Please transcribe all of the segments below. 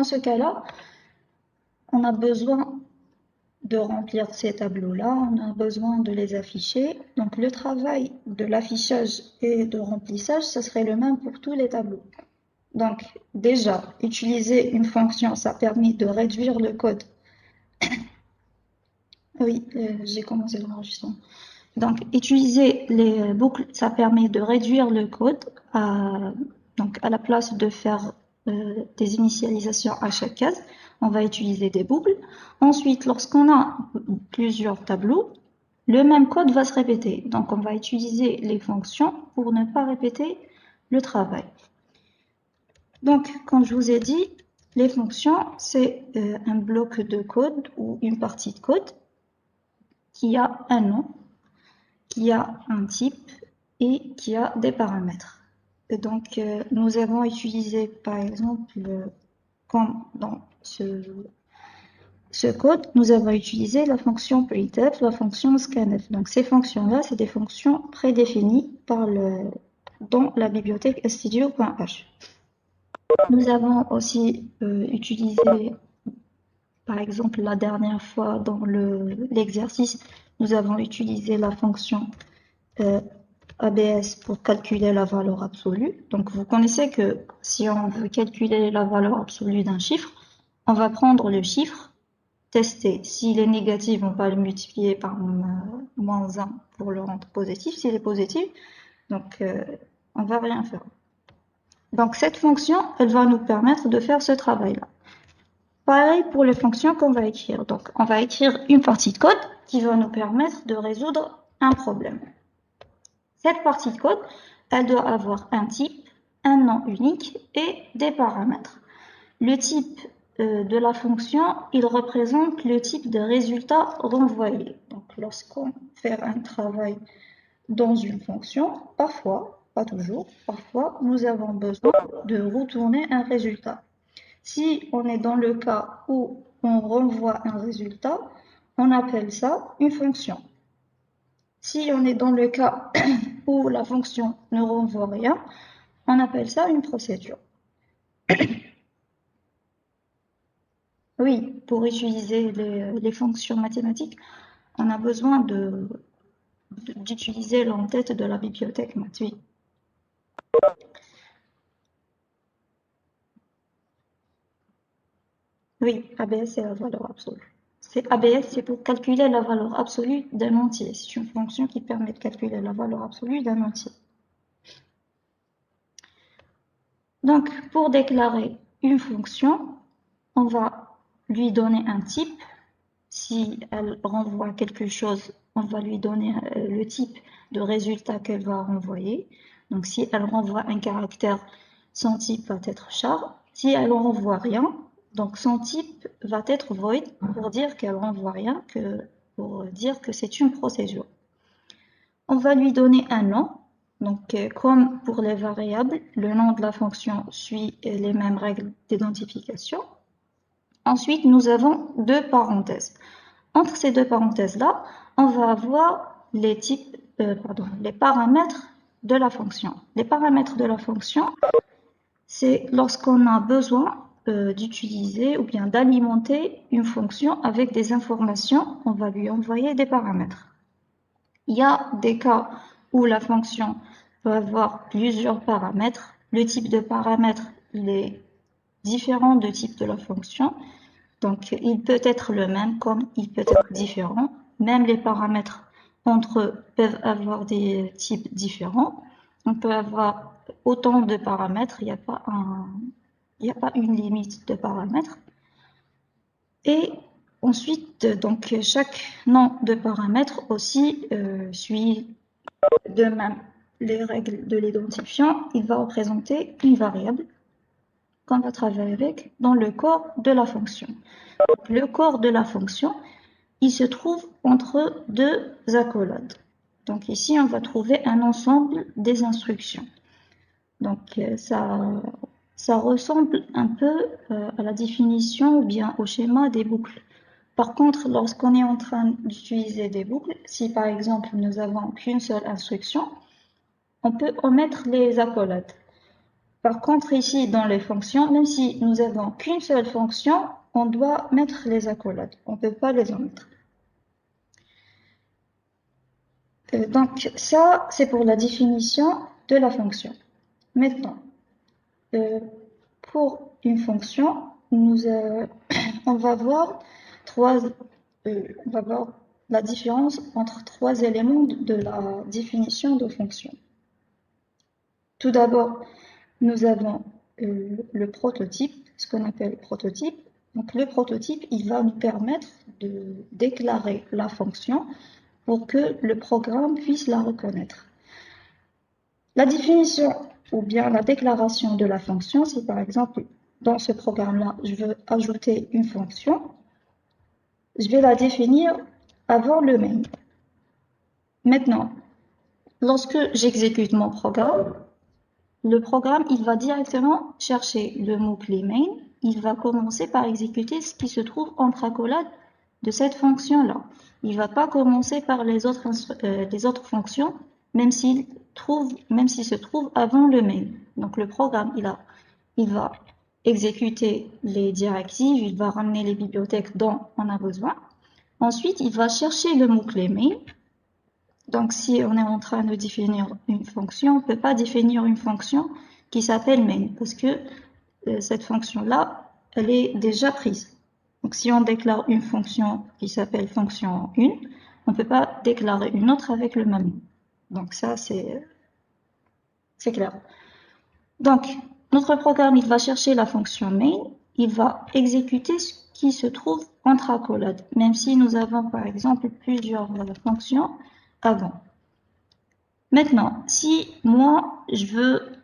dans ce cas-là, on a besoin de remplir ces tableaux-là, on a besoin de les afficher. Donc le travail de l'affichage et de remplissage, ce serait le même pour tous les tableaux. Donc déjà, utiliser une fonction, ça permet de réduire le code. Oui, j'ai commencé l'enregistrement. Donc utiliser les boucles, ça permet de réduire le code donc à la place de faire des initialisations à chaque case, on va utiliser des boucles. Ensuite, lorsqu'on a plusieurs tableaux, le même code va se répéter. Donc, on va utiliser les fonctions pour ne pas répéter le travail. Donc, comme je vous ai dit, les fonctions, c'est un bloc de code ou une partie de code qui a un nom, qui a un type et qui a des paramètres. Et donc, nous avons utilisé, par exemple, comme dans ce code, nous avons utilisé la fonction printf, la fonction scanf. Donc, ces fonctions-là, c'est des fonctions prédéfinies dans la bibliothèque studio.h. Nous avons aussi utilisé, par exemple, la dernière fois dans l'exercice, nous avons utilisé la fonction ABS pour calculer la valeur absolue. Donc, vous connaissez que si on veut calculer la valeur absolue d'un chiffre, on va prendre le chiffre, tester. S'il est négatif, on va le multiplier par moins 1 pour le rendre positif. S'il est positif, donc on va rien faire. Donc, cette fonction, elle va nous permettre de faire ce travail-là. Pareil pour les fonctions qu'on va écrire. Donc, on va écrire une partie de code qui va nous permettre de résoudre un problème. Cette partie de code, elle doit avoir un type, un nom unique et des paramètres. Le type de la fonction, il représente le type de résultat renvoyé. Donc, lorsqu'on fait un travail dans une fonction, parfois, pas toujours, parfois, nous avons besoin de retourner un résultat. Si on est dans le cas où on renvoie un résultat, on appelle ça une fonction. Si on est dans le cas où la fonction ne renvoie rien, on appelle ça une procédure. Oui, pour utiliser les fonctions mathématiques, on a besoin d'utiliser l'entête de la bibliothèque math. Oui. Oui, ABS, c'est la valeur absolue. ABS, c'est pour calculer la valeur absolue d'un entier. C'est une fonction qui permet de calculer la valeur absolue d'un entier. Donc, pour déclarer une fonction, on va lui donner un type. Si elle renvoie quelque chose, on va lui donner le type de résultat qu'elle va renvoyer. Donc, si elle renvoie un caractère, son type va être char. Si elle ne renvoie rien, donc son type va être void pour dire qu'elle renvoie rien, pour dire que c'est une procédure. On va lui donner un nom. Donc, comme pour les variables, le nom de la fonction suit les mêmes règles d'identification. Ensuite, nous avons deux parenthèses. Entre ces deux parenthèses-là, on va avoir les paramètres de la fonction. Les paramètres de la fonction, c'est lorsqu'on a besoin d'utiliser ou bien d'alimenter une fonction avec des informations, on va lui envoyer des paramètres. Il y a des cas où la fonction peut avoir plusieurs paramètres. Le type de paramètre, il est différent du type de la fonction. Donc, il peut être le même comme il peut être différent. Même les paramètres entre eux peuvent avoir des types différents. On peut avoir autant de paramètres, il n'y a pas une limite de paramètres. Et ensuite, donc, chaque nom de paramètre aussi suit de même les règles de l'identifiant. Il va représenter une variable qu'on va travailler avec dans le corps de la fonction. Donc, le corps de la fonction, il se trouve entre deux accolades. Donc ici, on va trouver un ensemble des instructions. Donc ça ressemble un peu à la définition ou bien au schéma des boucles. Par contre, lorsqu'on est en train d'utiliser des boucles, si par exemple nous avons qu'une seule instruction, on peut omettre les accolades. Par contre, ici, dans les fonctions, même si nous avons qu'une seule fonction, on doit mettre les accolades. On ne peut pas les omettre. Donc, ça, c'est pour la définition de la fonction. Maintenant, pour une fonction, on va voir on va voir la différence entre trois éléments de la définition de fonction. Tout d'abord, nous avons le prototype, ce qu'on appelle prototype. Donc, le prototype, il va nous permettre de déclarer la fonction pour que le programme puisse la reconnaître. La définition ou bien la déclaration de la fonction, c'est par exemple, dans ce programme-là, je veux ajouter une fonction, je vais la définir avant le main. Maintenant, lorsque j'exécute mon programme, le programme, il va directement chercher le mot-clé main, il va commencer par exécuter ce qui se trouve entre accolades de cette fonction-là. Il ne va pas commencer par les autres fonctions, même s'il se trouve avant le main. Donc le programme, il va exécuter les directives, il va ramener les bibliothèques dont on a besoin. Ensuite, il va chercher le mot-clé main. Donc si on est en train de définir une fonction, on ne peut pas définir une fonction qui s'appelle main, parce que cette fonction-là, elle est déjà prise. Donc si on déclare une fonction qui s'appelle fonction 1, on ne peut pas déclarer une autre avec le même nom. Donc ça, c'est clair. Donc, notre programme, il va chercher la fonction main, il va exécuter ce qui se trouve entre accolades, même si nous avons par exemple plusieurs fonctions avant. Maintenant, si moi,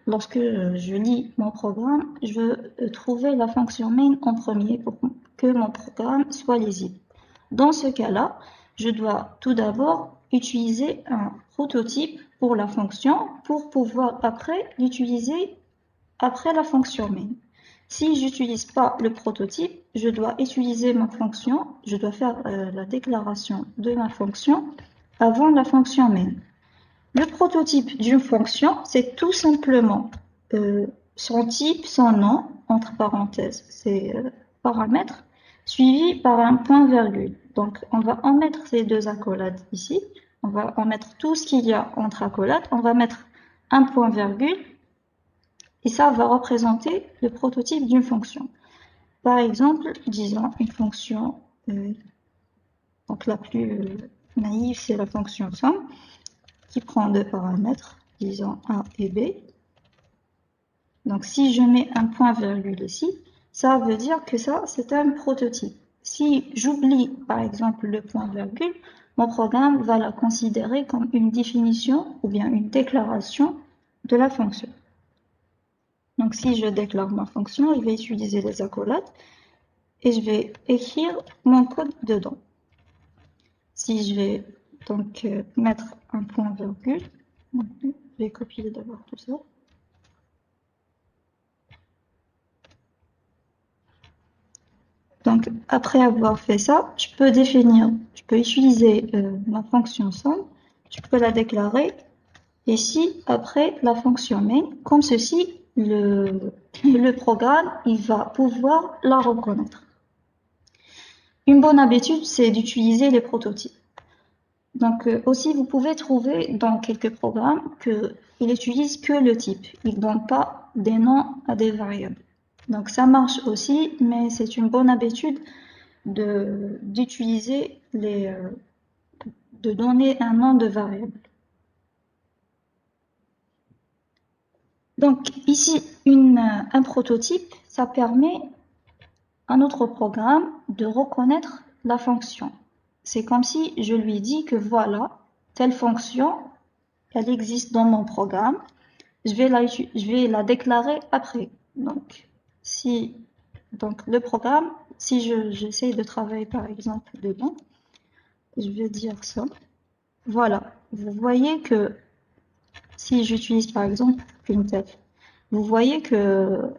lorsque je lis mon programme, je veux trouver la fonction main en premier pour que mon programme soit lisible. Dans ce cas-là, je dois tout d'abord utiliser un prototype pour la fonction pour pouvoir après l'utiliser après la fonction main. Si j'utilise pas le prototype, je dois utiliser ma fonction, je dois faire la déclaration de ma fonction avant la fonction main. Le prototype d'une fonction, c'est tout simplement son type, son nom, entre parenthèses, c'est paramètres, suivi par un point-virgule. Donc, on va en mettre ces deux accolades ici. On va en mettre tout ce qu'il y a entre accolades. On va mettre un point-virgule. Et ça va représenter le prototype d'une fonction. Par exemple, disons une fonction, donc la plus naïve, c'est la fonction somme, qui prend deux paramètres, disons A et B. Donc si je mets un point-virgule ici, ça veut dire que ça, c'est un prototype. Si j'oublie, par exemple, le point-virgule, mon programme va la considérer comme une définition ou bien une déclaration de la fonction. Donc si je déclare ma fonction, je vais utiliser les accolades et je vais écrire mon code dedans. Si je vais donc mettre un point-virgule, je vais copier d'abord tout ça. Donc après avoir fait ça, je peux utiliser ma fonction somme, je peux la déclarer ici après la fonction main, comme ceci, le programme il va pouvoir la reconnaître. Une bonne habitude, c'est d'utiliser les prototypes. Donc aussi, vous pouvez trouver dans quelques programmes qu'ils n'utilisent que le type. Ils ne donnent pas des noms à des variables. Donc ça marche aussi, mais c'est une bonne habitude d'utiliser de donner un nom de variable. Donc ici, un prototype, ça permet à notre programme de reconnaître la fonction. C'est comme si je lui dis que voilà, telle fonction, elle existe dans mon programme, je vais la déclarer après. Donc le programme, si j'essaie de travailler par exemple dedans, je vais dire ça. Voilà, vous voyez que si j'utilise par exemple printf, vous voyez que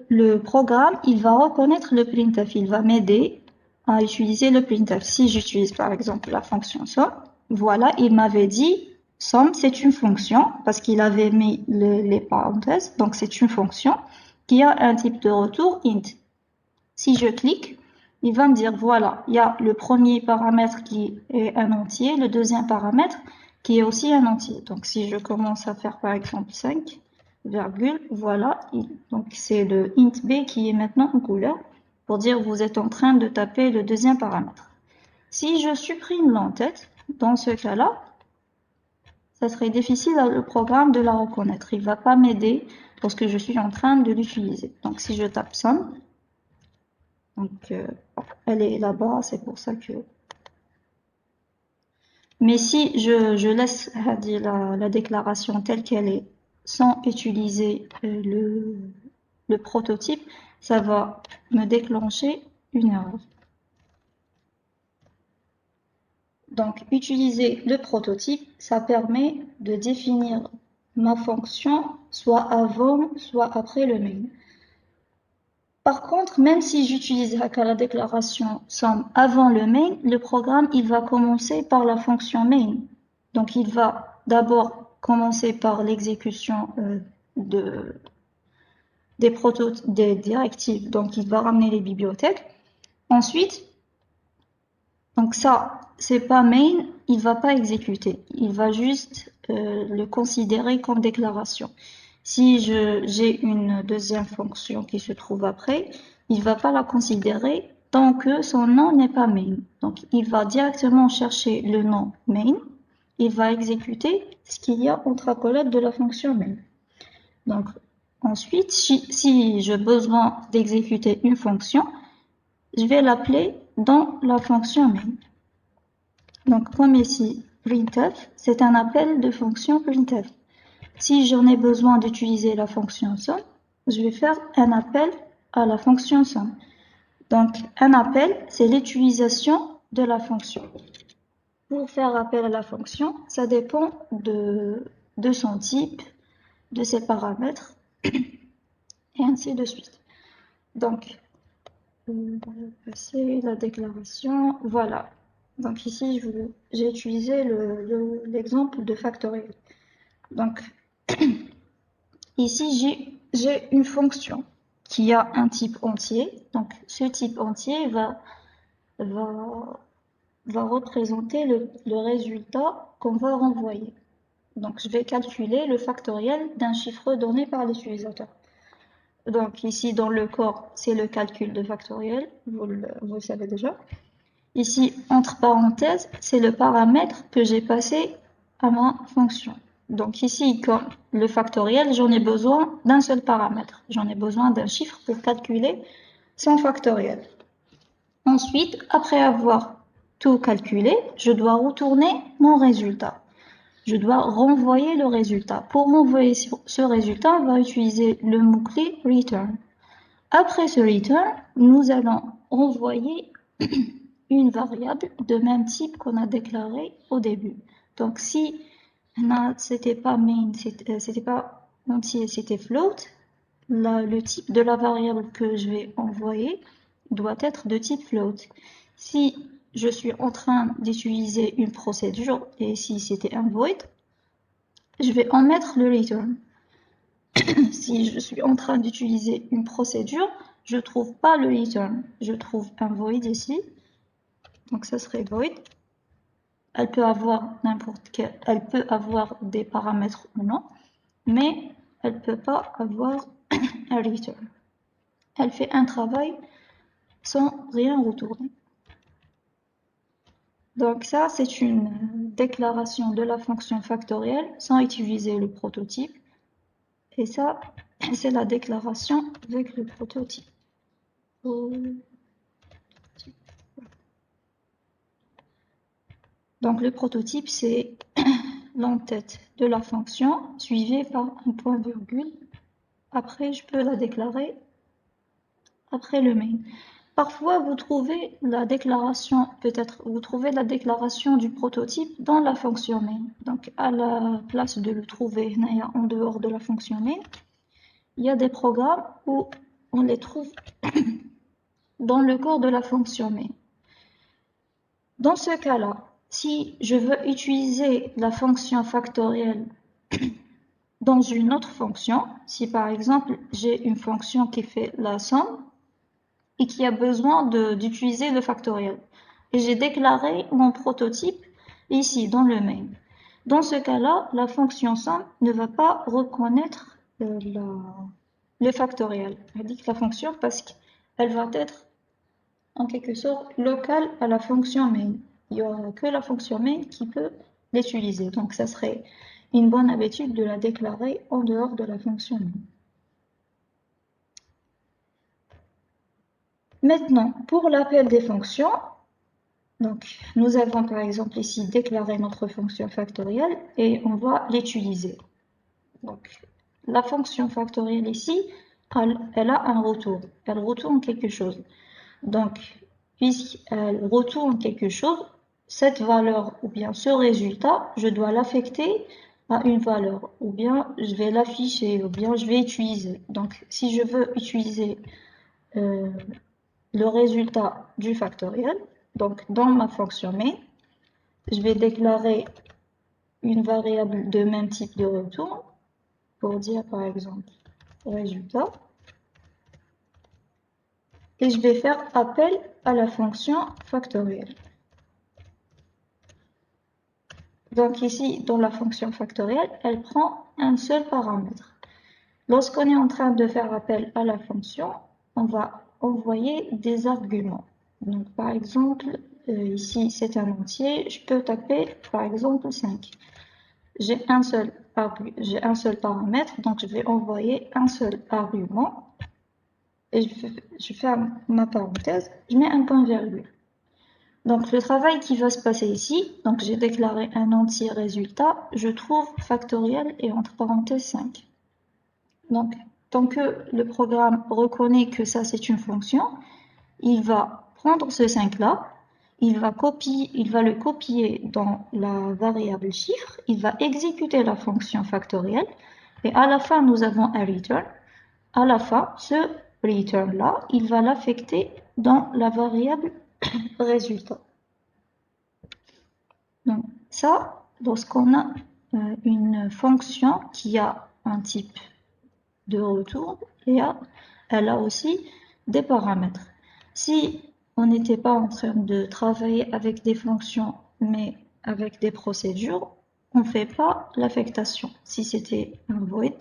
le programme, il va reconnaître le printf, il va m'aider à utiliser le printf. Si j'utilise par exemple la fonction somme, voilà, il m'avait dit Sum, c'est une fonction, parce qu'il avait mis les parenthèses, donc c'est une fonction qui a un type de retour int. Si je clique, il va me dire, voilà, il y a le premier paramètre qui est un entier, le deuxième paramètre qui est aussi un entier. Donc si je commence à faire par exemple 5, virgule, voilà, donc c'est le int b qui est maintenant en couleur, pour dire vous êtes en train de taper le deuxième paramètre. Si je supprime l'entête, dans ce cas-là, ça serait difficile à le programme de la reconnaître. Il ne va pas m'aider lorsque je suis en train de l'utiliser. Donc si je tape sum, donc elle est là-bas, c'est pour ça que... Mais si je laisse la déclaration telle qu'elle est, sans utiliser le prototype, ça va me déclencher une erreur. Donc, utiliser le prototype, ça permet de définir ma fonction soit avant, soit après le main. Par contre, même si j'utilise la déclaration sum avant le main, le programme il va commencer par la fonction main. Donc, il va d'abord commencer par l'exécution des directives. Donc, il va ramener les bibliothèques. Ensuite, donc ça, c'est pas main, il va pas exécuter. Il va juste le considérer comme déclaration. Si j'ai une deuxième fonction qui se trouve après, il va pas la considérer tant que son nom n'est pas main. Donc, il va directement chercher le nom main. Il va exécuter ce qu'il y a entre accolades de la fonction main. Donc, ensuite, si j'ai besoin d'exécuter une fonction, je vais l'appeler dans la fonction main. Donc, comme ici, printf, c'est un appel de fonction printf. Si j'en ai besoin d'utiliser la fonction sum, je vais faire un appel à la fonction sum. Donc, un appel, c'est l'utilisation de la fonction. Pour faire appel à la fonction, ça dépend de son type, de ses paramètres, et ainsi de suite. Donc, c'est la déclaration, voilà. Donc ici, j'ai utilisé l'exemple de factoriel. Donc, ici, j'ai une fonction qui a un type entier. Donc, ce type entier va représenter le résultat qu'on va renvoyer. Donc, je vais calculer le factoriel d'un chiffre donné par l'utilisateur. Donc, ici, dans le corps, c'est le calcul de factoriel, vous le savez déjà. Ici, entre parenthèses, c'est le paramètre que j'ai passé à ma fonction. Donc ici, comme le factoriel, j'en ai besoin d'un seul paramètre. J'en ai besoin d'un chiffre pour calculer son factoriel. Ensuite, après avoir tout calculé, je dois retourner mon résultat. Je dois renvoyer le résultat. Pour renvoyer ce résultat, on va utiliser le mot-clé return. Après ce return, nous allons renvoyer une variable de même type qu'on a déclaré au début. Donc si c'était pas main, c'était pas entier, c'était float, le type de la variable que je vais envoyer doit être de type float. Si je suis en train d'utiliser une procédure et si c'était un void, je vais en mettre le return. Si je suis en train d'utiliser une procédure, je trouve pas le return, je trouve un void ici. Donc ça serait void. Elle peut avoir elle peut avoir des paramètres ou non, mais elle peut pas avoir un return. Elle fait un travail sans rien retourner. Donc ça, c'est une déclaration de la fonction factorielle sans utiliser le prototype. Et ça, c'est la déclaration avec le prototype. Donc le prototype, c'est l'entête de la fonction suivie par un point virgule. Après, je peux la déclarer après le main. Parfois, vous trouvez la déclaration, peut-être, vous trouvez la déclaration du prototype dans la fonction main. Donc, à la place de le trouver en dehors de la fonction main, il y a des programmes où on les trouve dans le corps de la fonction main. Dans ce cas-là, Si je veux utiliser la fonction factorielle dans une autre fonction, si par exemple j'ai une fonction qui fait la somme et qui a besoin d'utiliser le factoriel, et j'ai déclaré mon prototype ici dans le main. Dans ce cas-là, la fonction somme ne va pas reconnaître le factoriel. Elle dit que la fonction parce qu'elle va être en quelque sorte locale à la fonction main. Il n'y aura que la fonction main qui peut l'utiliser. Donc, ça serait une bonne habitude de la déclarer en dehors de la fonction main. Maintenant, pour l'appel des fonctions, donc, nous avons par exemple ici déclaré notre fonction factorielle et on va l'utiliser. Donc, la fonction factorielle ici, elle a un retour. Elle retourne quelque chose. Donc, puisqu'elle retourne quelque chose, cette valeur ou bien ce résultat, je dois l'affecter à une valeur, ou bien je vais l'afficher, ou bien je vais utiliser. Donc, si je veux utiliser le résultat du factoriel, donc dans ma fonction main, je vais déclarer une variable de même type de retour pour dire par exemple résultat, et je vais faire appel à la fonction factorielle. Donc ici, dans la fonction factorielle, elle prend un seul paramètre. Lorsqu'on est en train de faire appel à la fonction, on va envoyer des arguments. Donc par exemple, ici c'est un entier, je peux taper par exemple 5. J'ai un seul paramètre, donc je vais envoyer un seul argument. Et je ferme ma parenthèse, je mets un point virgule. Donc le travail qui va se passer ici, donc j'ai déclaré un entier résultat, je trouve factoriel et entre parenthèses 5. Donc tant que le programme reconnaît que ça c'est une fonction, il va prendre ce 5 là, il va le copier dans la variable chiffre, il va exécuter la fonction factorielle et à la fin nous avons un return. À la fin, ce return là, il va l'affecter dans la variable résultat. Donc ça, lorsqu'on a une fonction qui a un type de retour et elle a aussi des paramètres. Si on n'était pas en train de travailler avec des fonctions mais avec des procédures, on ne fait pas l'affectation. Si c'était un void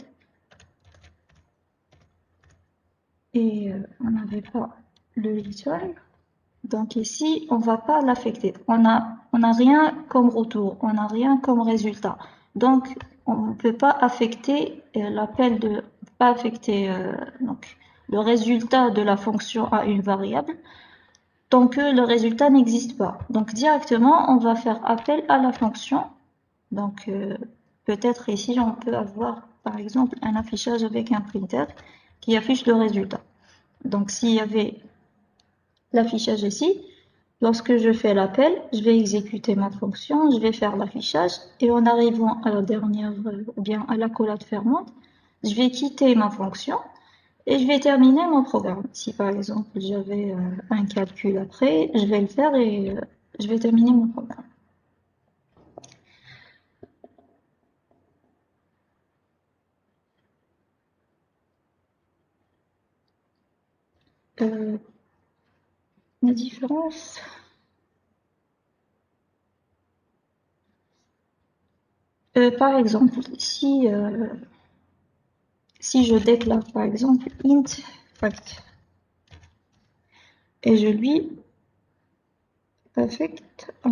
et on n'avait pas le return, donc ici, on ne va pas l'affecter. On n'a rien comme retour, on n'a rien comme résultat. Donc, on ne peut pas affecter donc, le résultat de la fonction à une variable tant que le résultat n'existe pas. Donc, directement, on va faire appel à la fonction. Donc, peut-être ici, on peut avoir, par exemple, un affichage avec un printer qui affiche le résultat. Donc, s'il y avait l'affichage ici, lorsque je fais l'appel, je vais exécuter ma fonction, je vais faire l'affichage, et en arrivant à la dernière, ou bien à la collade fermante, je vais quitter ma fonction, et je vais terminer mon programme. Si par exemple j'avais un calcul après, je vais le faire et je vais terminer mon programme. La différence... par exemple, si je déclare par exemple int fact et je lui affecte 1.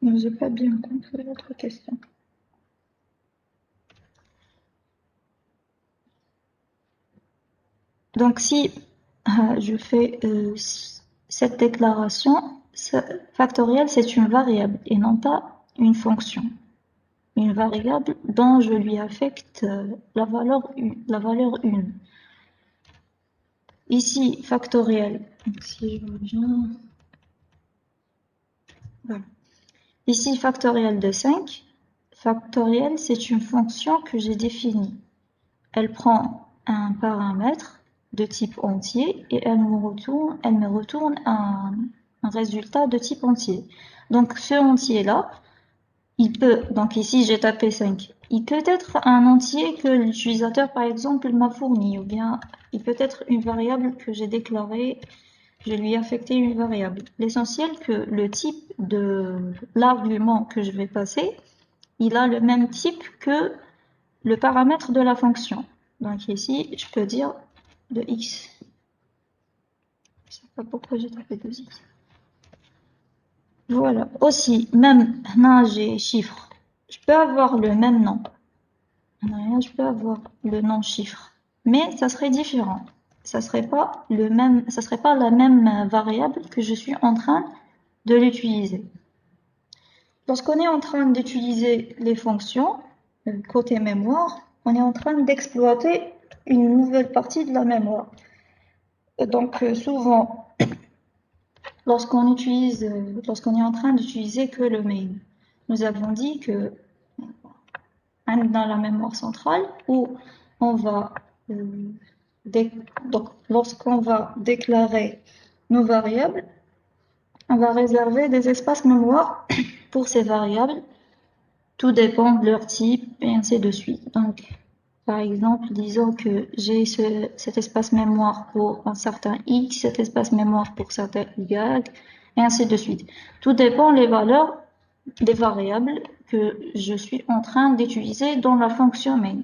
Non, j'ai pas bien compris votre question. Donc si je fais cette déclaration, factoriel c'est une variable et non pas une fonction. Une variable dont je lui affecte la valeur 1. Ici, factoriel. Donc, si je reviens... Voilà. Ici, factoriel de 5. Factoriel, c'est une fonction que j'ai définie. Elle prend un paramètre de type entier et elle me retourne un un résultat de type entier. Donc ce entier-là, il peut, donc ici j'ai tapé 5, il peut être un entier que l'utilisateur par exemple m'a fourni, ou bien il peut être une variable que j'ai déclarée, je lui ai affecté une variable. L'essentiel que le type de l'argument que je vais passer, il a le même type que le paramètre de la fonction. Donc ici, je peux dire de x. Je sais pas pourquoi j'ai tapé 2x. Voilà. Aussi, même là, j'ai chiffre. Je peux avoir le même nom. Je peux avoir le nom chiffre. Mais ça serait différent. Ça serait pas le même, ça serait pas la même variable que je suis en train de l'utiliser. Lorsqu'on est en train d'utiliser les fonctions, côté mémoire, on est en train d'exploiter une nouvelle partie de la mémoire. Donc souvent, lorsqu'on est en train d'utiliser que le main, nous avons dit que dans la mémoire centrale où on va donc lorsqu'on va déclarer nos variables, on va réserver des espaces mémoire pour ces variables. Tout dépend de leur type et ainsi de suite. Donc, par exemple, disons que j'ai cet espace mémoire pour un certain x, cet espace mémoire pour certain y, et ainsi de suite. Tout dépend les valeurs des variables que je suis en train d'utiliser dans la fonction main.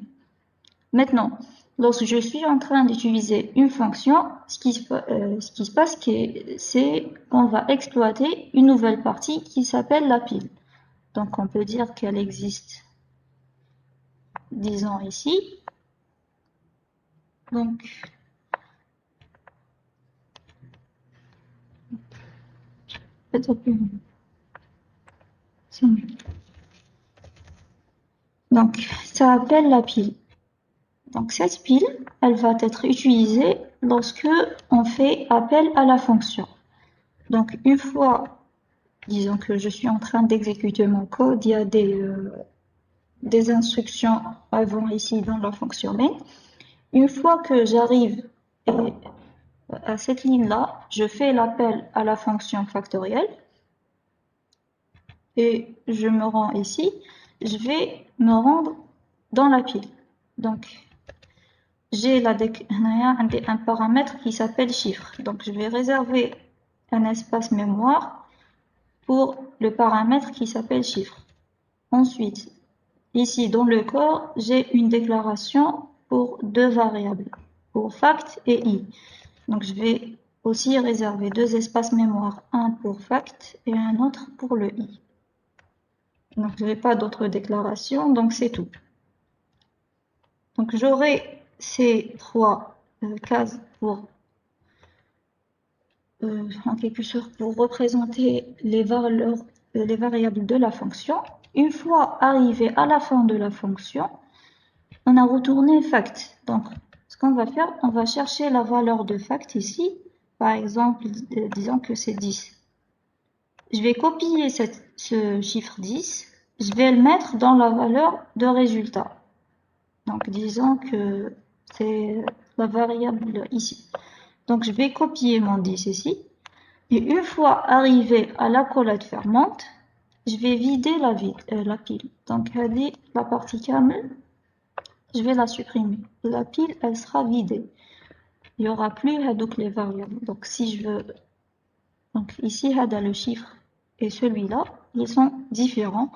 Maintenant, lorsque je suis en train d'utiliser une fonction, ce qui se passe, c'est qu'on va exploiter une nouvelle partie qui s'appelle la pile. Donc, on peut dire qu'elle existe, disons ici. Donc, peut-être plus. C'est mieux. Donc, ça s'appelle la pile. Donc, cette pile, elle va être utilisée lorsque on fait appel à la fonction. Donc, une fois, disons que je suis en train d'exécuter mon code, il y a des instructions avant ici dans la fonction main. Une fois que j'arrive à cette ligne-là, je fais l'appel à la fonction factorielle et je me rends ici. Je vais me rendre dans la pile. Donc, j'ai un paramètre qui s'appelle chiffre. Donc, je vais réserver un espace mémoire pour le paramètre qui s'appelle chiffre. Ensuite, ici dans le corps, j'ai une déclaration pour deux variables, pour fact et i. Donc, je vais aussi réserver deux espaces mémoire, un pour fact et un autre pour le i. Donc, je n'ai pas d'autres déclarations, donc c'est tout. Donc, j'aurai ces trois cases pour, en quelque sorte, pour représenter les valeurs, les variables de la fonction. Une fois arrivé à la fin de la fonction, on a retourné fact. Donc, ce qu'on va faire, on va chercher la valeur de fact ici. Par exemple, disons que c'est 10. Je vais copier ce chiffre 10. Je vais le mettre dans la valeur de résultat. Donc, disons que c'est la variable ici. Donc, je vais copier mon 10 ici. Et une fois arrivé à la collette fermante, je vais vider la pile. Donc, la partie camel, je vais la supprimer. La pile, elle sera vidée. Il n'y aura plus les variables. Donc, si je veux, donc ici, le chiffre et celui-là, ils sont différents.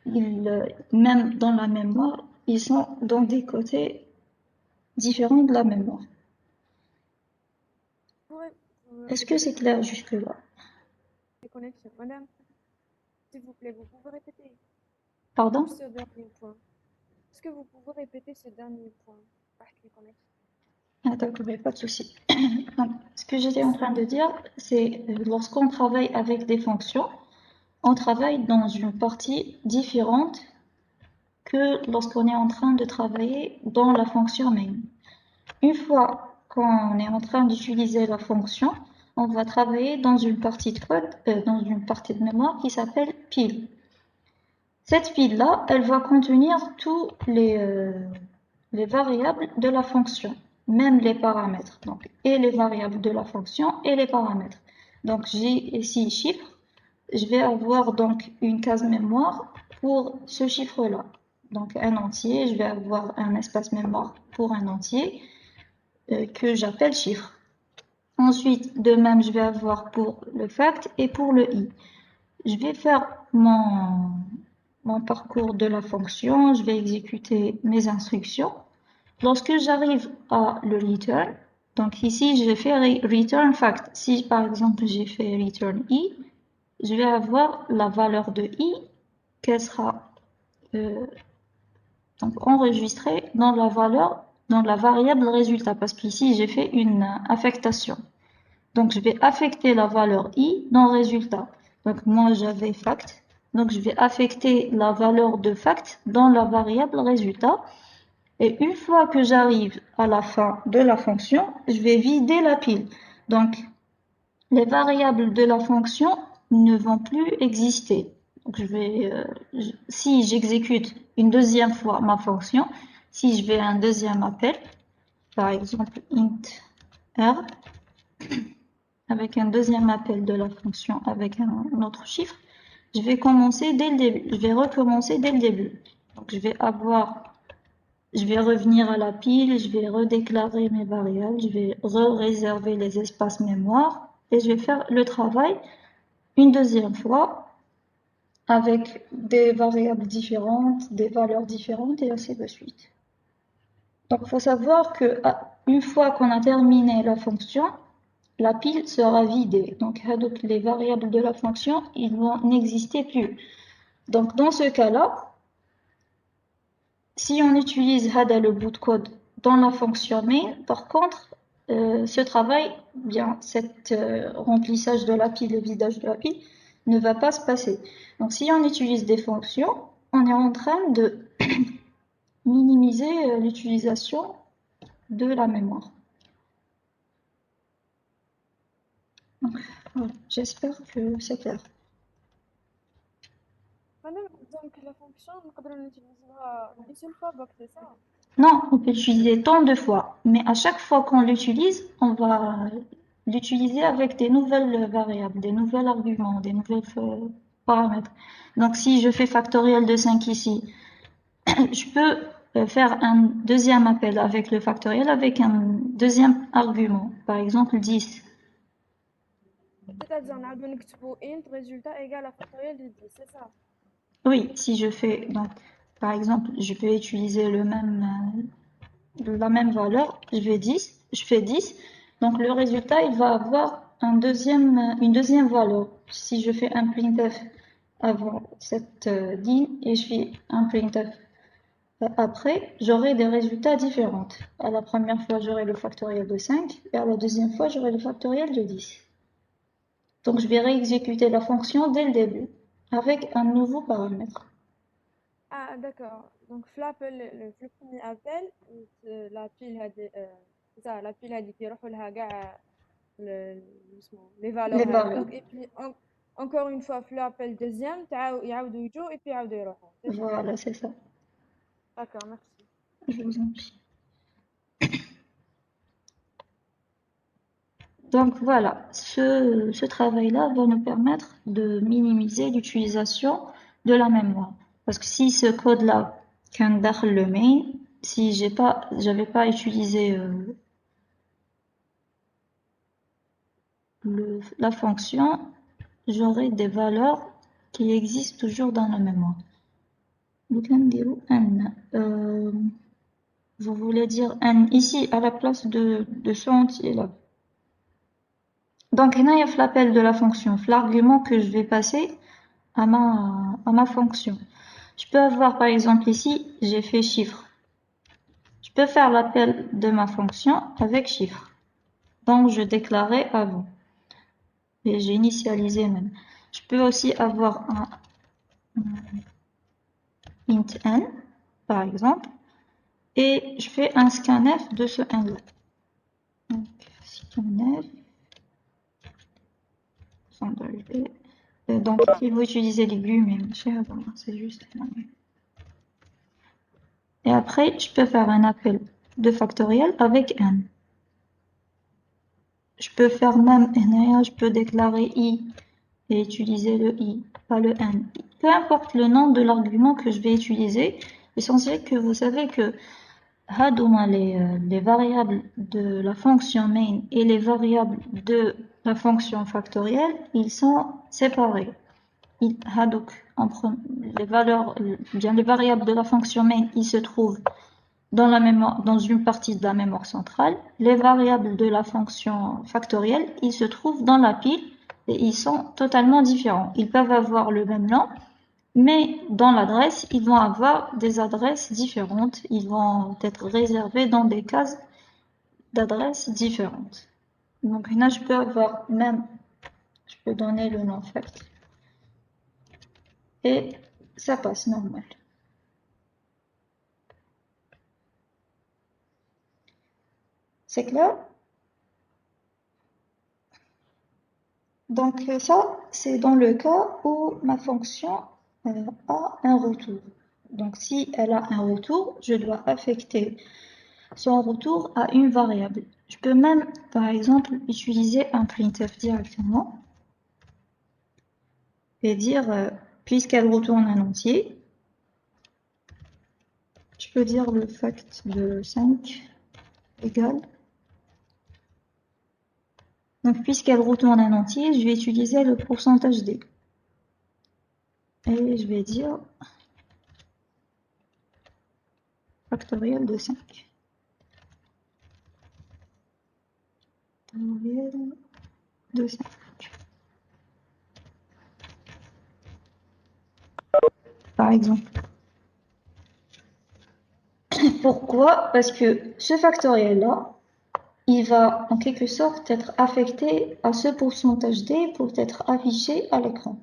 Même dans la mémoire, ils sont dans des côtés différents de la mémoire. Est-ce que c'est clair jusque-là? Connexion. Madame, s'il vous plaît, vous pouvez répéter Pardon? ce dernier point. Est-ce que vous pouvez répéter ce dernier point? D'accord, il n'y a pas de souci. Donc, ce que j'étais en train de dire, c'est lorsqu'on travaille avec des fonctions, on travaille dans une partie différente que lorsqu'on est en train de travailler dans la fonction main. Une fois qu'on est en train d'utiliser la fonction, on va travailler dans une partie de code, dans une partie de mémoire qui s'appelle pile. Cette pile-là, elle va contenir tous les variables de la fonction, même les paramètres. Donc, et les variables de la fonction et les paramètres. Donc j'ai ici chiffre. Je vais avoir donc une case mémoire pour ce chiffre-là. Donc un entier, je vais avoir un espace mémoire pour un entier que j'appelle chiffre. Ensuite, de même, je vais avoir pour le fact et pour le i. Je vais faire mon parcours de la fonction, je vais exécuter mes instructions. Lorsque j'arrive à le return, donc ici, je fais return fact. Si par exemple, j'ai fait return i, je vais avoir la valeur de i qu'elle sera donc enregistrée dans la valeur, dans la variable résultat, parce qu'ici, j'ai fait une affectation. Donc, je vais affecter la valeur i dans résultat. Donc, moi, j'avais fact. Donc, je vais affecter la valeur de fact dans la variable résultat. Et une fois que j'arrive à la fin de la fonction, je vais vider la pile. Donc, les variables de la fonction ne vont plus exister. Donc, si j'exécute une deuxième fois ma fonction, si je vais à un deuxième appel, par exemple int r, avec un deuxième appel de la fonction avec un autre chiffre, je vais commencer dès le début. Je vais recommencer dès le début. Donc, je vais revenir à la pile, je vais redéclarer mes variables, je vais réserver les espaces mémoire et je vais faire le travail une deuxième fois avec des variables différentes, des valeurs différentes et ainsi de suite. Donc, il faut savoir que une fois qu'on a terminé la fonction, la pile sera vidée. Donc, les variables de la fonction, ils vont n'exister plus. Donc, dans ce cas-là, si on utilise le bout de code dans la fonction main, par contre, ce travail, bien, cet remplissage de la pile et vidage de la pile ne va pas se passer. Donc, si on utilise des fonctions, on est en train de minimiser l'utilisation de la mémoire. Donc, voilà, j'espère que c'est clair. Madame, donc la fonction, on l'utilisera une seule fois, c'est ça? Non, on peut l'utiliser tant de fois, mais à chaque fois qu'on l'utilise, on va l'utiliser avec des nouvelles variables, des nouveaux arguments, des nouvelles paramètres. Donc, si je fais factoriel de 5 ici, je peux faire un deuxième appel avec le factoriel avec un deuxième argument, par exemple 10. C'est-à-dire, on a int résultat égal à factoriel de 10, c'est ça? Oui, si je fais, donc, par exemple, je peux utiliser la même valeur, je fais 10, donc le résultat, il va avoir une deuxième valeur. Si je fais un printf avant cette ligne et je fais un printf après, j'aurai des résultats différents. À la première fois, j'aurai le factoriel de 5 et à la deuxième fois, j'aurai le factoriel de 10. Donc, je vais réexécuter la fonction dès le début avec un nouveau paramètre. Ah, d'accord. Donc, le premier appel, la pile c'est ça, la pile qui يروحوا لها les valeurs Les هذوك variables. et puis encore une fois في l'appel deuxième يعاودوا يجوا et puis يعاودوا يروحوا. C'est ça. Voilà, c'est ça. D'accord, merci. Je vous en prie. Donc voilà, ce travail-là va nous permettre de minimiser l'utilisation de la mémoire. Parce que si ce code-là, كان داخل le main, si j'avais pas utilisé la fonction, j'aurai des valeurs qui existent toujours dans la mémoire. Vous voulez dire n ici à la place de ce entier-là. Donc, il y a l'appel de la fonction, l'argument que je vais passer à ma fonction. Je peux avoir, par exemple, ici, j'ai fait chiffre. Je peux faire l'appel de ma fonction avec chiffre. Donc, je déclarais avant. Et j'ai initialisé même. Je peux aussi avoir un int n, par exemple, et je fais un scanf de ce n-là. Donc, scanf, donc, si vous utilisez l'aigu, mais c'est juste. Et après, je peux faire un appel de factoriel avec n. je peux faire même, je peux déclarer i et utiliser le i, pas le n. Peu importe le nom de l'argument que je vais utiliser, l'essentiel que vous savez que les variables de la fonction main et les variables de la fonction factorielle, ils sont séparés. Les valeurs, bien les variables de la fonction main, ils se trouvent dans la mémoire, dans une partie de la mémoire centrale. Les variables de la fonction factorielle, ils se trouvent dans la pile et ils sont totalement différents. Ils peuvent avoir le même nom, mais dans l'adresse, ils vont avoir des adresses différentes. Ils vont être réservés dans des cases d'adresses différentes. Donc là, je peux avoir même, je peux donner le nom fact et ça passe normal. C'est clair? Donc ça, c'est dans le cas où ma fonction a un retour. Donc si elle a un retour, je dois affecter son retour à une variable. Je peux même, par exemple, utiliser un printf directement et dire, puisqu'elle retourne un entier, je peux dire le fact de 5 égale. Donc puisqu'elle retourne un entier, je vais utiliser le pourcentage d. Et je vais dire factoriel de 5. Factoriel de 5. Par exemple. Pourquoi? Parce que ce factoriel-là, il va en quelque sorte être affecté à ce pourcentage d pour être affiché à l'écran.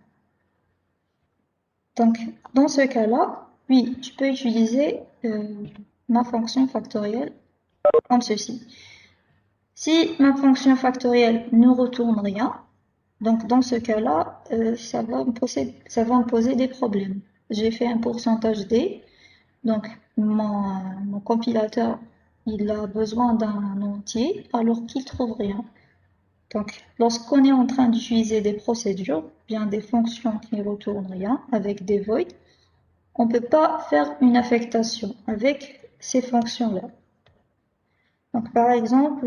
Donc, dans ce cas-là, oui, je peux utiliser ma fonction factorielle comme ceci. Si ma fonction factorielle ne retourne rien, donc dans ce cas-là, ça va me poser des problèmes. J'ai fait un pourcentage d, donc mon compilateur, il a besoin d'un entier alors qu'il trouve rien. Donc lorsqu'on est en train d'utiliser des procédures, bien des fonctions qui ne retournent rien avec des voids, on ne peut pas faire une affectation avec ces fonctions-là. Donc par exemple,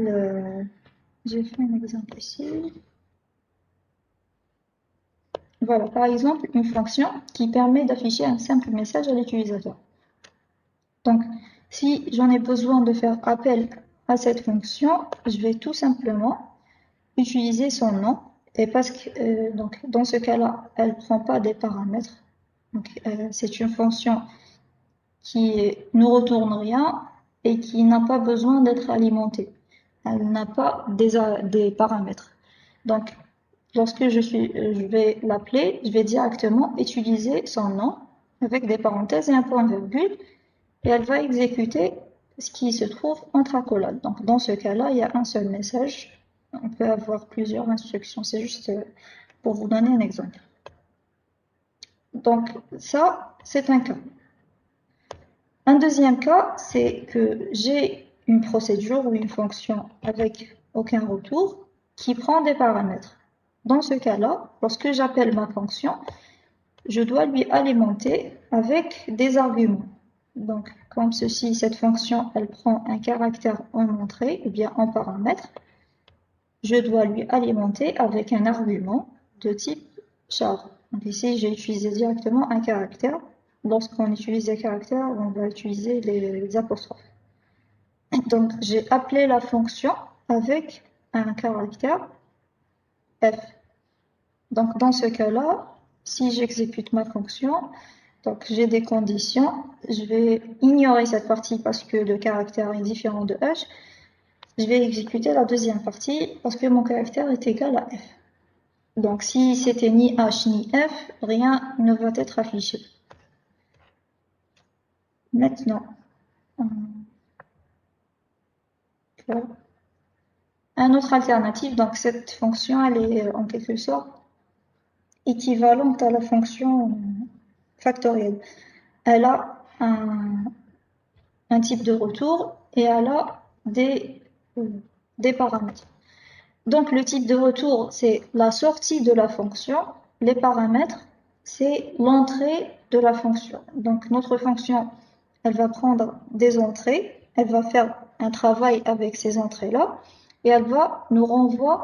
j'ai fait un exemple ici. Voilà, par exemple, une fonction qui permet d'afficher un simple message à l'utilisateur. Donc, si j'en ai besoin de faire appel à cette fonction, je vais tout simplement utiliser son nom. Et parce que donc, dans ce cas-là, elle ne prend pas des paramètres. C'est une fonction qui ne retourne rien et qui n'a pas besoin d'être alimentée. Elle n'a pas des paramètres. Donc, lorsque je vais l'appeler, je vais directement utiliser son nom avec des parenthèses et un point-virgule et elle va exécuter ce qui se trouve entre accolades. Donc, dans ce cas-là, il y a un seul message. On peut avoir plusieurs instructions. C'est juste pour vous donner un exemple. Donc, ça, c'est un cas. Un deuxième cas, c'est que j'ai une procédure ou une fonction avec aucun retour qui prend des paramètres. Dans ce cas-là, lorsque j'appelle ma fonction, je dois lui alimenter avec des arguments. Donc, comme ceci, cette fonction, elle prend un caractère en entrée ou bien en paramètre. Je dois lui alimenter avec un argument de type char. Donc ici, j'ai utilisé directement un caractère. Lorsqu'on utilise des caractères, on va utiliser les apostrophes. Donc, j'ai appelé la fonction avec un caractère f. Donc, dans ce cas-là, si j'exécute ma fonction, donc j'ai des conditions. Je vais ignorer cette partie parce que le caractère est différent de h. Je vais exécuter la deuxième partie parce que mon caractère est égal à f. Donc, si c'était ni h ni f, rien ne va être affiché. Maintenant, un autre alternative, donc cette fonction, elle est en quelque sorte équivalente à la fonction factorielle. Elle a un type de retour et elle a des paramètres. Donc, le type de retour, c'est la sortie de la fonction. Les paramètres, c'est l'entrée de la fonction. Donc, notre fonction, elle va prendre des entrées, elle va faire un travail avec ces entrées-là, et elle va nous renvoyer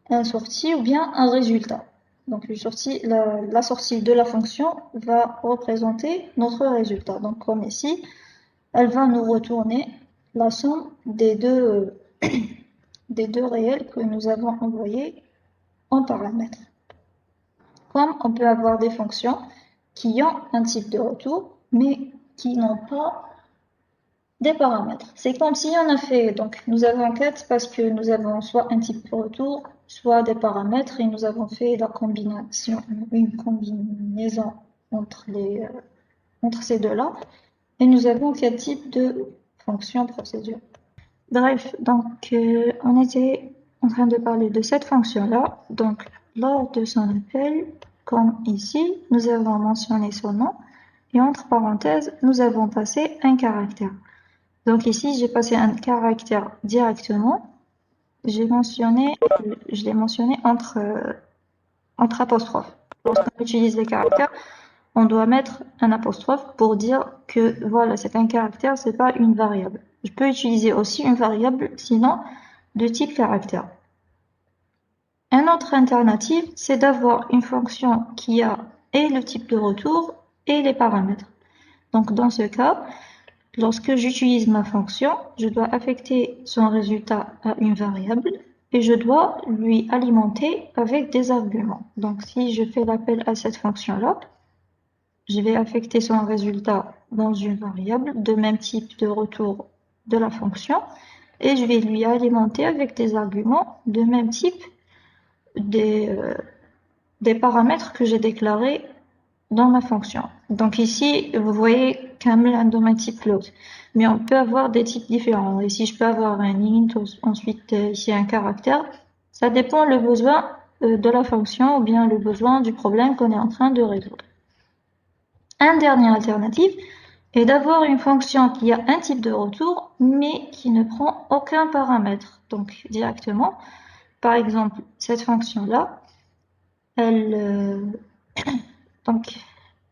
un sortie ou bien un résultat. Donc, la sortie de la fonction va représenter notre résultat. Donc, comme ici, elle va nous retourner la somme des deux réels que nous avons envoyés en paramètres. Comme on peut avoir des fonctions qui ont un type de retour, mais qui n'ont pas des paramètres. C'est comme si on a fait, donc nous avons 4 parce que nous avons soit un type de retour, soit des paramètres, et nous avons fait une combinaison entre ces deux-là, et nous avons 4 types de fonctions procédures. Bref, donc on était en train de parler de cette fonction-là. Donc, lors de son appel, comme ici, nous avons mentionné son nom et entre parenthèses, nous avons passé un caractère. Donc ici, j'ai passé un caractère directement. Je l'ai mentionné entre apostrophes. Lorsqu'on utilise les caractères, on doit mettre un apostrophe pour dire que voilà, c'est un caractère, c'est pas une variable. Je peux utiliser aussi une variable, sinon de type caractère. Un autre alternative, c'est d'avoir une fonction qui a et le type de retour et les paramètres. Donc dans ce cas, lorsque j'utilise ma fonction, je dois affecter son résultat à une variable et je dois lui alimenter avec des arguments. Donc si je fais l'appel à cette fonction-là, je vais affecter son résultat dans une variable de même type de retour de la fonction et je vais lui alimenter avec des arguments de même type des paramètres que j'ai déclarés dans ma fonction. Donc ici, vous voyez كامل عندهم un type float. Mais on peut avoir des types différents. Ici, je peux avoir un int, ensuite ici un caractère. Ça dépend le besoin de la fonction ou bien le besoin du problème qu'on est en train de résoudre. Un dernier alternative est d'avoir une fonction qui a un type de retour, mais qui ne prend aucun paramètre. Donc directement, par exemple, cette fonction-là, elle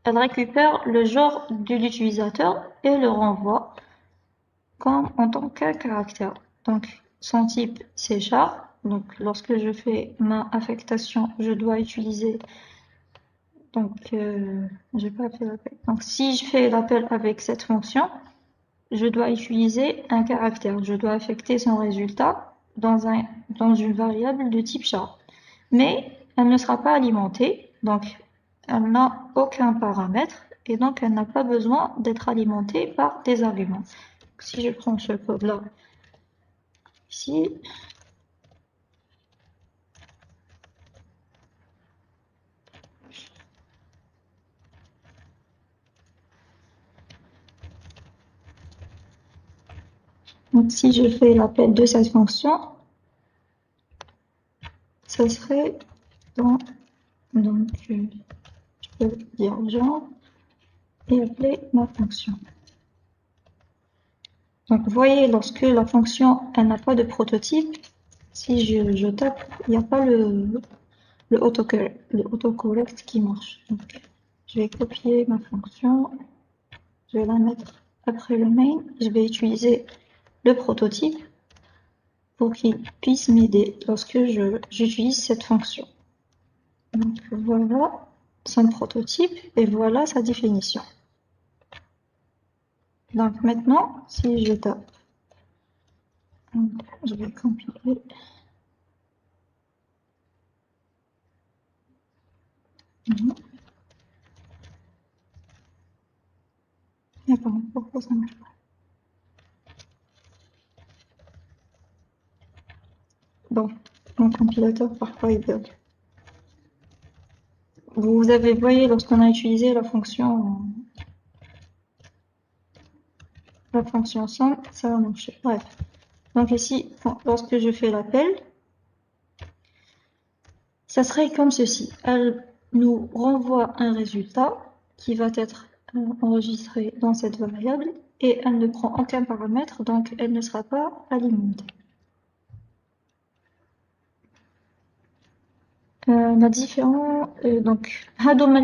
récupère le genre de l'utilisateur et le renvoie comme en tant qu'un caractère. Donc, son type, c'est char. Donc, lorsque je fais ma affectation, je dois utiliser. Donc, j'ai pas fait l'appel. Donc, si je fais l'appel avec cette fonction, je dois utiliser un caractère. Je dois affecter son résultat dans une variable de type char. Mais elle ne sera pas alimentée. Donc, elle n'a aucun paramètre et donc elle n'a pas besoin d'être alimentée par des arguments. Si je prends ce code-là ici, donc si je fais l'appel de cette fonction, ça serait donc je peux dire genre et appeler ma fonction. Donc vous voyez, lorsque la fonction elle n'a pas de prototype, si je tape, il n'y a pas le autocorrect qui marche. Donc, je vais copier ma fonction, je vais la mettre après le main, je vais utiliser le prototype pour qu'il puisse m'aider lorsque j'utilise cette fonction. Donc voilà son prototype et voilà sa définition. Donc maintenant, si je tape, je vais compiler. Mais pardon, pourquoi ça marche pas? Bon, mon compilateur parfois il bug. Vous avez voyé lorsqu'on a utilisé la fonction somme, ça va marcher. Bref. Donc ici, lorsque je fais l'appel, ça serait comme ceci. Elle nous renvoie un résultat qui va être enregistré dans cette variable et elle ne prend aucun paramètre, donc elle ne sera pas alimentée. On a différents, donc, هادوما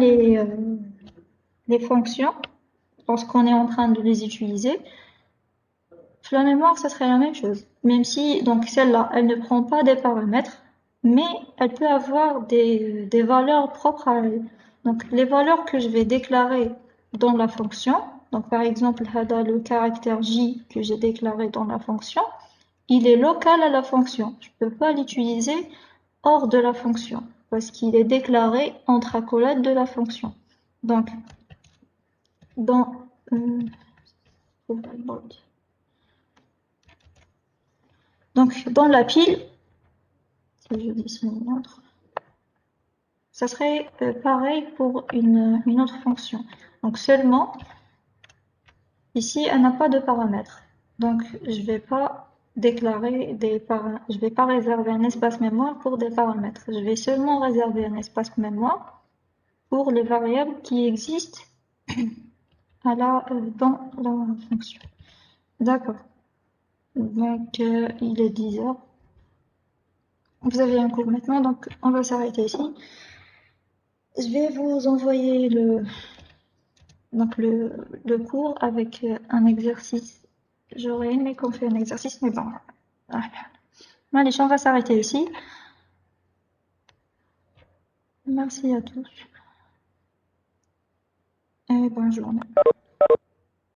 les fonctions, lorsqu'on est en train de les utiliser, sur la mémoire, ça serait la même chose. Même si, donc, celle-là, elle ne prend pas des paramètres, mais elle peut avoir des valeurs propres à elle. Donc, les valeurs que je vais déclarer dans la fonction, donc, par exemple, le caractère J que j'ai déclaré dans la fonction, il est local à la fonction. Je peux pas l'utiliser hors de la fonction, parce qu'il est déclaré entre accolades de la fonction. Donc, dans, dans la pile, si je dessine une autre, ça serait pareil pour une autre fonction. Donc seulement, ici, elle n'a pas de paramètres. Donc, je vais pas déclarer je vais pas réserver un espace mémoire pour des paramètres. Je vais seulement réserver un espace mémoire pour les variables qui existent dans la fonction. D'accord. Donc, il est 10 heures. Vous avez un cours maintenant, donc on va s'arrêter ici. Je vais vous envoyer le cours avec un exercice. J'aurais aimé qu'on fait un exercice, mais bon. Allez, on va s'arrêter ici. Merci à tous. Et bonne journée.